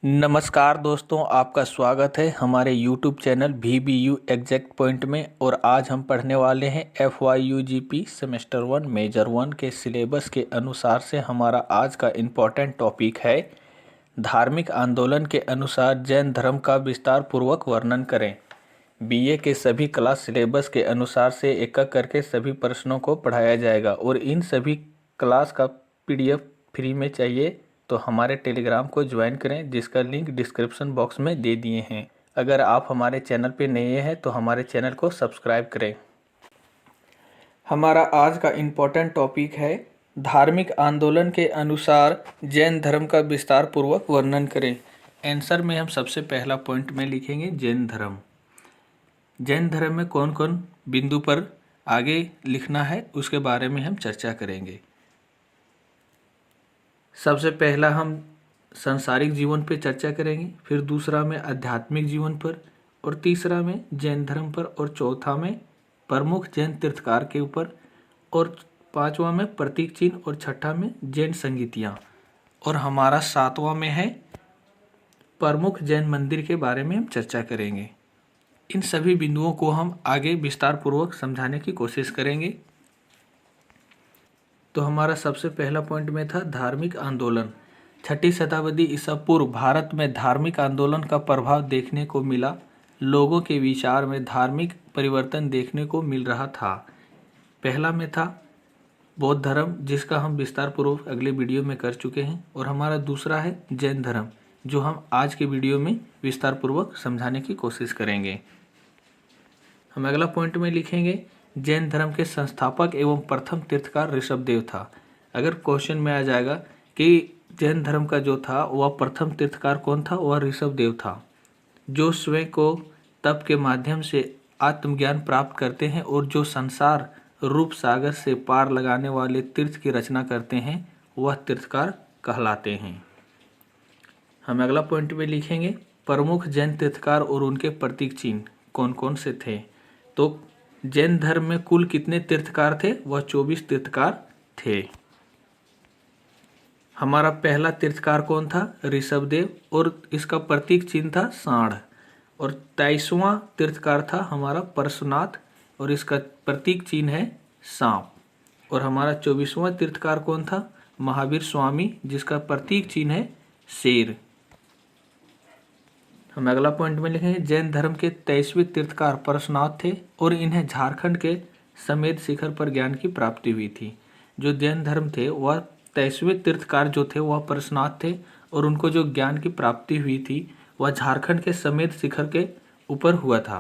नमस्कार दोस्तों, आपका स्वागत है हमारे YouTube channel VBU exact point में। और आज हम पढ़ने वाले हैं FYUGP सेमेस्टर 1 मेजर 1 के सिलेबस के अनुसार से हमारा आज का इम्पोर्टेंट टॉपिक है धार्मिक आंदोलन के अनुसार जैन धर्म का विस्तार पूर्वक वर्णन करें। BA के सभी क्लास सिलेबस के अनुसार से एक एक करके सभी प्रश्नों को पढ़ाया जाएगा और इन सभी क्लास का PDF फ्री में चाहिए तो हमारे टेलीग्राम को ज्वाइन करें, जिसका लिंक डिस्क्रिप्शन बॉक्स में दे दिए हैं। अगर आप हमारे चैनल पे नए हैं तो हमारे चैनल को सब्सक्राइब करें। हमारा आज का इम्पोर्टेंट टॉपिक है धार्मिक आंदोलन के अनुसार जैन धर्म का विस्तार पूर्वक वर्णन करें। आंसर में हम सबसे पहला पॉइंट में लिखेंगे जैन धर्म। जैन धर्म में कौन कौन बिंदु पर आगे लिखना है उसके बारे में हम चर्चा करेंगे। सबसे पहला हम सांसारिक जीवन पर चर्चा करेंगे, फिर दूसरा में आध्यात्मिक जीवन पर, और तीसरा में जैन धर्म पर, और चौथा में प्रमुख जैन तीर्थकार के ऊपर, और पांचवा में प्रतीक चिन्ह, और छठा में जैन संगीतियाँ, और हमारा सातवां में है प्रमुख जैन मंदिर के बारे में हम चर्चा करेंगे। इन सभी बिंदुओं को हम आगे विस्तार पूर्वक समझाने की कोशिश करेंगे। तो हमारा सबसे पहला पॉइंट में था धार्मिक आंदोलन। 6ठी शताब्दी ईसा पूर्व भारत में धार्मिक आंदोलन का प्रभाव देखने को मिला। लोगों के विचार में धार्मिक परिवर्तन देखने को मिल रहा था। पहला में था बौद्ध धर्म, जिसका हम विस्तार पूर्वक अगले वीडियो में कर चुके हैं, और हमारा दूसरा है जैन धर्म, जो हम आज के वीडियो में विस्तार पूर्वक समझाने की कोशिश करेंगे। हम अगला पॉइंट में लिखेंगे जैन धर्म के संस्थापक एवं प्रथम तीर्थकार ऋषभदेव था। अगर क्वेश्चन में आ जाएगा कि जैन धर्म का जो था वह प्रथम तीर्थकार कौन था, वह ऋषभदेव था, जो स्वयं को तप के माध्यम से आत्मज्ञान प्राप्त करते हैं और जो संसार रूप सागर से पार लगाने वाले तीर्थ की रचना करते हैं, वह तीर्थकार कहलाते हैं। हम अगला पॉइंट में लिखेंगे प्रमुख जैन तीर्थकार और उनके प्रतीक चिन्ह कौन कौन से थे। तो जैन धर्म में कुल कितने तीर्थकार थे, वह 24 तीर्थकार थे। हमारा पहला तीर्थकार कौन था, ऋषभदेव, और इसका प्रतीक चिन्ह था सांड। और 23वां तीर्थकार था हमारा परशुनाथ, और इसका प्रतीक चिन्ह है सांप। और हमारा 24वां तीर्थकार कौन था, महावीर स्वामी, जिसका प्रतीक चिन्ह है शेर। हम अगला पॉइंट में लिखेंगे जैन धर्म के 23वें तीर्थकार परशुनाथ थे और इन्हें झारखंड के समेत शिखर पर ज्ञान की प्राप्ति हुई थी। जो जैन धर्म थे वह 23वें तीर्थकार जो थे वह परशुनाथ थे, और उनको जो ज्ञान की प्राप्ति हुई थी वह झारखंड के समेत शिखर के ऊपर हुआ था।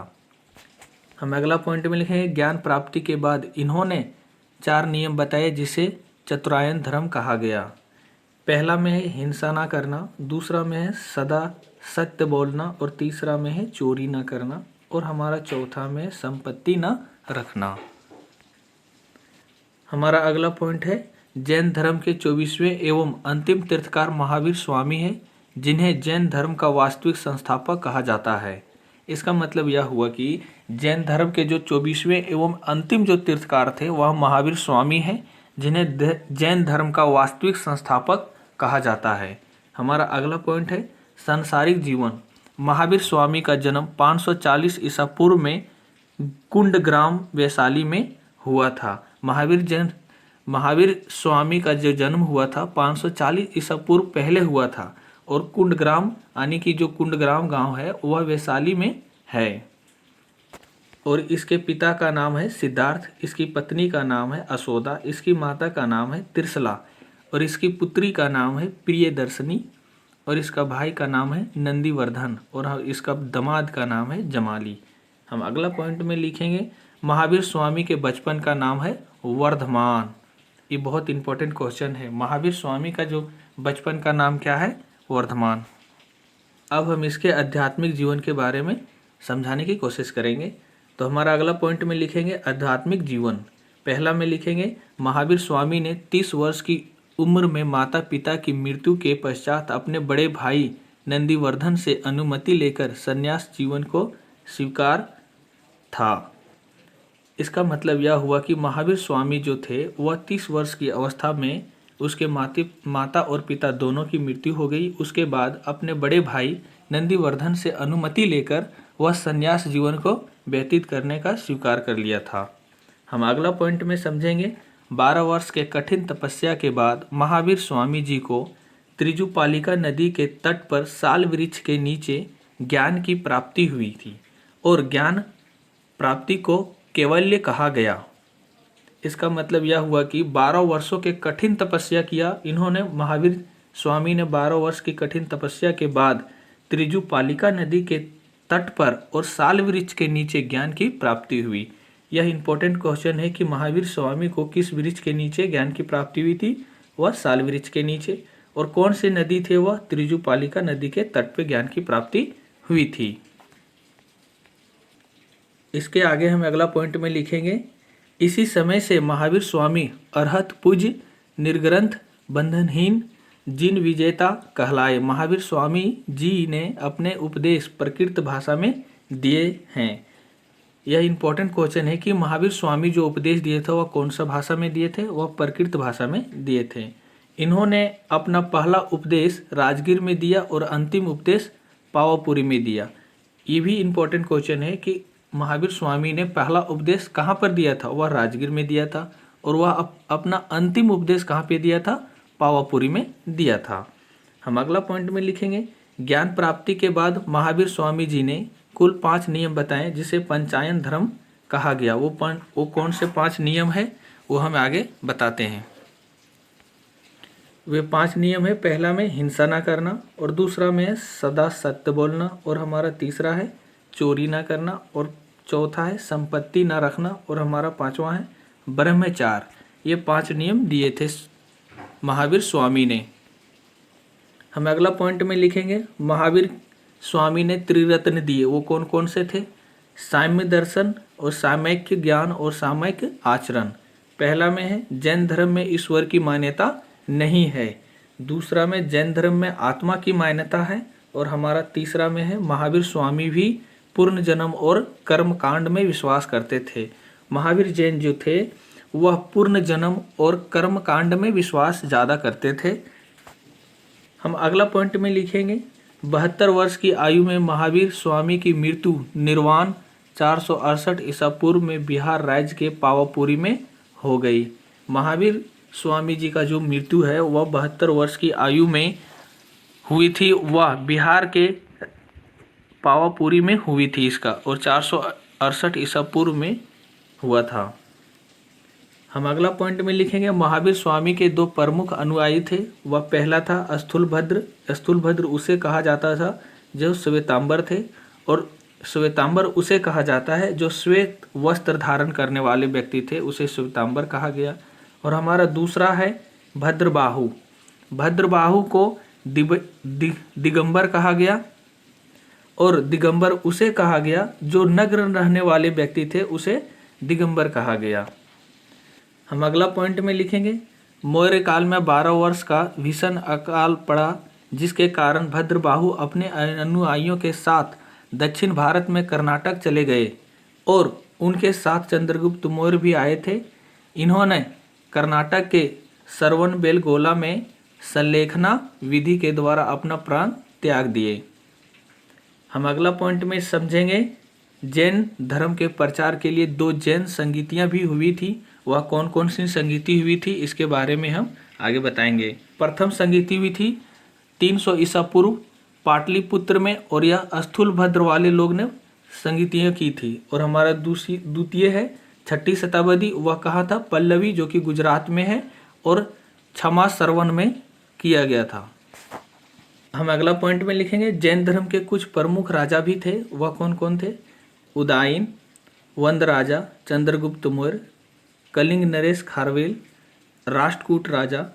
हम अगला पॉइंट में लिखेंगे ज्ञान प्राप्ति के बाद इन्होंने 4 नियम बताए जिसे चतुरायन धर्म कहा गया। पहला में है हिंसा ना करना, दूसरा में है सदा सत्य बोलना, और तीसरा में है चोरी ना करना, और हमारा चौथा में संपत्ति ना रखना। हमारा अगला पॉइंट है जैन धर्म के 24वें एवं अंतिम तीर्थकार महावीर स्वामी हैं, जिन्हें जैन धर्म का वास्तविक संस्थापक कहा जाता है। इसका मतलब यह हुआ कि जैन धर्म के जो 24वें एवं अंतिम जो तीर्थकार थे वह महावीर स्वामी हैं, जिन्हें जैन धर्म का वास्तविक संस्थापक कहा जाता है। हमारा अगला पॉइंट है सांसारिक जीवन। महावीर स्वामी का जन्म 540 ईसा पूर्व में कुंडग्राम वैशाली में हुआ था। महावीर स्वामी का जो जन्म हुआ था 540 ईसा पूर्व पहले हुआ था, और कुंडग्राम यानी कि जो कुंडग्राम गांव है वह वैशाली में है। और इसके पिता का नाम है सिद्धार्थ, इसकी पत्नी का नाम है अशोदा, इसकी माता का नाम है त्रिशला, और इसकी पुत्री का नाम है प्रियदर्शनी, और इसका भाई का नाम है नंदीवर्धन, और इसका दामाद का नाम है जमाली। हम अगला पॉइंट में लिखेंगे महावीर स्वामी के बचपन का नाम है वर्धमान। ये बहुत इंपॉर्टेंट क्वेश्चन है। महावीर स्वामी का जो बचपन का नाम क्या है, वर्धमान। अब हम इसके आध्यात्मिक जीवन के बारे में समझाने की कोशिश करेंगे। तो हमारा अगला पॉइंट में लिखेंगे आध्यात्मिक जीवन। पहला में लिखेंगे महावीर स्वामी ने 30 वर्ष की उम्र में माता पिता की मृत्यु के पश्चात अपने बड़े भाई नंदीवर्धन से अनुमति लेकर संन्यास जीवन को स्वीकार था। इसका मतलब यह हुआ कि महावीर स्वामी जो थे वह 30 वर्ष की अवस्था में उसके माता और पिता दोनों की मृत्यु हो गई। उसके बाद अपने बड़े भाई नंदीवर्धन से अनुमति लेकर वह संन्यास जीवन को व्यतीत करने का स्वीकार कर लिया था। हम अगला पॉइंट में समझेंगे। 12 वर्ष के कठिन तपस्या के बाद महावीर स्वामी जी को त्रिजुपालिका नदी के तट पर साल वृक्ष के नीचे ज्ञान की प्राप्ति हुई थी और ज्ञान प्राप्ति को कैवल्य कहा गया। इसका मतलब यह हुआ कि 12 वर्षों के कठिन तपस्या किया इन्होंने। महावीर स्वामी ने 12 वर्ष की कठिन तपस्या के बाद त्रिजुपालिका नदी के तट पर और साल वृक्ष के नीचे ज्ञान की प्राप्ति हुई। यह इंपॉर्टेंट क्वेश्चन है कि महावीर स्वामी को किस वृक्ष के नीचे ज्ञान की प्राप्ति हुई थी? वह साल वृक्ष के नीचे। और कौन सी नदी थे? वह त्रिजुपालिका नदी के तट पर ज्ञान की प्राप्ति हुई थी। इसके आगे हम अगला पॉइंट में लिखेंगे, इसी समय से महावीर स्वामी अरहत पूज्य निर्ग्रंथ बंधनहीन जिन विजेता कहलाए। महावीर स्वामी जी ने अपने उपदेश प्रकृत भाषा में दिए हैं। यह इंपॉर्टेंट क्वेश्चन है कि महावीर स्वामी जो उपदेश दिए थे वह कौन सा भाषा में दिए थे? वह प्रकृत भाषा में दिए थे। इन्होंने अपना पहला उपदेश राजगीर में दिया और अंतिम उपदेश पावापुरी में दिया। ये भी इंपॉर्टेंट क्वेश्चन है कि महावीर स्वामी ने पहला उपदेश कहाँ पर दिया था? वह राजगीर में दिया था। और वह अपना अंतिम उपदेश कहाँ पे दिया था? पावापुरी में दिया था। हम अगला पॉइंट में लिखेंगे, ज्ञान प्राप्ति के बाद महावीर स्वामी जी ने कुल 5 नियम बताएं जिसे पंचायन धर्म कहा गया। वो कौन से 5 नियम है वो हम आगे बताते हैं। वे 5 नियम है, पहला में हिंसा ना करना, और दूसरा में सदा सत्य बोलना, और हमारा तीसरा है चोरी ना करना, और चौथा है संपत्ति ना रखना, और हमारा 5वां है ब्रह्मचार। ये 5 नियम दिए थे महावीर स्वामी ने। हम अगला पॉइंट में लिखेंगे, महावीर स्वामी ने त्रिरत्न दिए। वो कौन कौन से थे? साम्य दर्शन और सामयिक ज्ञान और सामयिक आचरण। पहला में है जैन धर्म में ईश्वर की मान्यता नहीं है। दूसरा में जैन धर्म में आत्मा की मान्यता है। और हमारा तीसरा में है महावीर स्वामी भी पूर्ण जन्म और कर्म कांड में विश्वास करते थे। महावीर जैन जो थे वह पूर्ण जन्म और कर्म कांड में विश्वास ज़्यादा करते थे। हम अगला पॉइंट में लिखेंगे, 72 वर्ष की आयु में महावीर स्वामी की मृत्यु निर्वाण 468 ईसा पूर्व में बिहार राज्य के पावापुरी में हो गई। महावीर स्वामी जी का जो मृत्यु है वह 72 वर्ष की आयु में हुई थी। वह बिहार के पावापुरी में हुई थी इसका, और 468 ईसा पूर्व में हुआ था। हम अगला पॉइंट में लिखेंगे, महावीर स्वामी के 2 प्रमुख अनुयायी थे। वह पहला था स्थूलभद्र। स्थूलभद्र उसे कहा जाता था जो श्वेतांबर थे, और श्वेतांबर उसे कहा जाता है जो श्वेत वस्त्र धारण करने वाले व्यक्ति थे, उसे श्वेतांबर कहा गया। और हमारा दूसरा है भद्रबाहु। भद्रबाहु को दिगंबर कहा गया, और दिगंबर उसे कहा गया जो नग्न रहने वाले व्यक्ति थे, उसे दिगंबर कहा गया। हम अगला पॉइंट में लिखेंगे, मौर्य काल में 12 वर्ष का भीषण अकाल पड़ा, जिसके कारण भद्रबाहु अपने अनुयायियों के साथ दक्षिण भारत में कर्नाटक चले गए, और उनके साथ चंद्रगुप्त मौर्य भी आए थे। इन्होंने कर्नाटक के श्रवणबेलगोला में संलेखना विधि के द्वारा अपना प्राण त्याग दिए। हम अगला पॉइंट में समझेंगे, जैन धर्म के प्रचार के लिए 2 जैन संगीतियाँ भी हुई थी। वह कौन कौन सी संगीति हुई थी इसके बारे में हम आगे बताएंगे। प्रथम संगीति हुई थी 300 ईसा पूर्व पाटलिपुत्र में, और यह स्थूलभद्र वाले लोग ने संगीतियाँ की थी। और हमारा द्वितीय है 6ठी शताब्दी। वह कहा था पल्लवी, जो कि गुजरात में है, और क्षमा सरवन में किया गया था। हम अगला पॉइंट में लिखेंगे, जैन धर्म के कुछ प्रमुख राजा भी थे। वह कौन कौन थे? उदायन, वंद राजा, चंद्रगुप्त मौर्य, कलिंग नरेश खारवेल, राष्ट्रकूट राजा,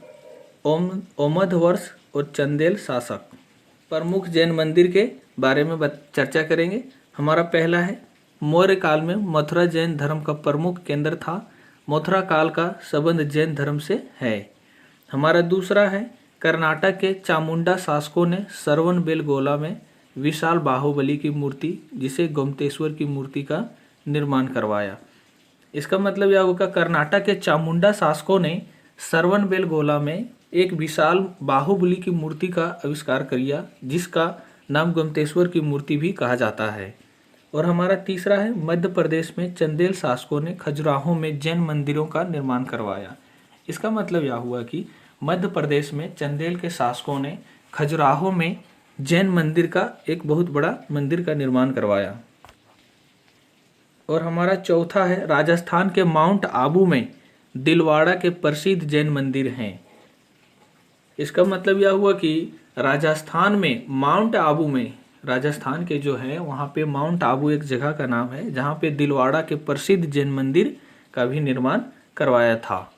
ओमधवर्ष और चंदेल शासक। प्रमुख जैन मंदिर के बारे में चर्चा करेंगे। हमारा पहला है, मौर्य काल में मथुरा जैन धर्म का प्रमुख केंद्र था। मथुरा काल का संबंध जैन धर्म से है। हमारा दूसरा है, कर्नाटक के चामुंडा शासकों ने श्रवणबेलगोला में विशाल बाहुबली की मूर्ति, जिसे गोमतेश्वर की मूर्ति का निर्माण करवाया। इसका मतलब यह होगा, कर्नाटक के चामुंडा शासकों ने श्रवणबेलगोला में एक विशाल बाहुबली की मूर्ति का आविष्कार किया, जिसका नाम गोमतेश्वर की मूर्ति भी कहा जाता है। और हमारा तीसरा है, मध्य प्रदेश में चंदेल शासकों ने खजुराहो में जैन मंदिरों का निर्माण करवाया। इसका मतलब यह हुआ कि मध्य प्रदेश में चंदेल के शासकों ने खजुराहो में जैन मंदिर का एक बहुत बड़ा मंदिर का निर्माण करवाया। और हमारा चौथा है, राजस्थान के माउंट आबू में दिलवाड़ा के प्रसिद्ध जैन मंदिर हैं। इसका मतलब यह हुआ कि राजस्थान में माउंट आबू में, राजस्थान के जो है वहाँ पे माउंट आबू एक जगह का नाम है, जहाँ पे दिलवाड़ा के प्रसिद्ध जैन मंदिर का भी निर्माण करवाया था।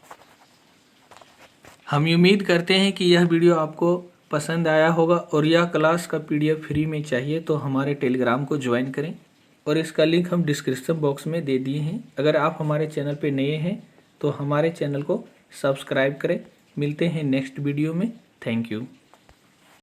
हम उम्मीद करते हैं कि यह वीडियो आपको पसंद आया होगा, और यह क्लास का PDF फ्री में चाहिए तो हमारे टेलीग्राम को ज्वाइन करें, और इसका लिंक हम डिस्क्रिप्शन बॉक्स में दे दिए हैं। अगर आप हमारे चैनल पे नए हैं तो हमारे चैनल को सब्सक्राइब करें। मिलते हैं नेक्स्ट वीडियो में। Thank you.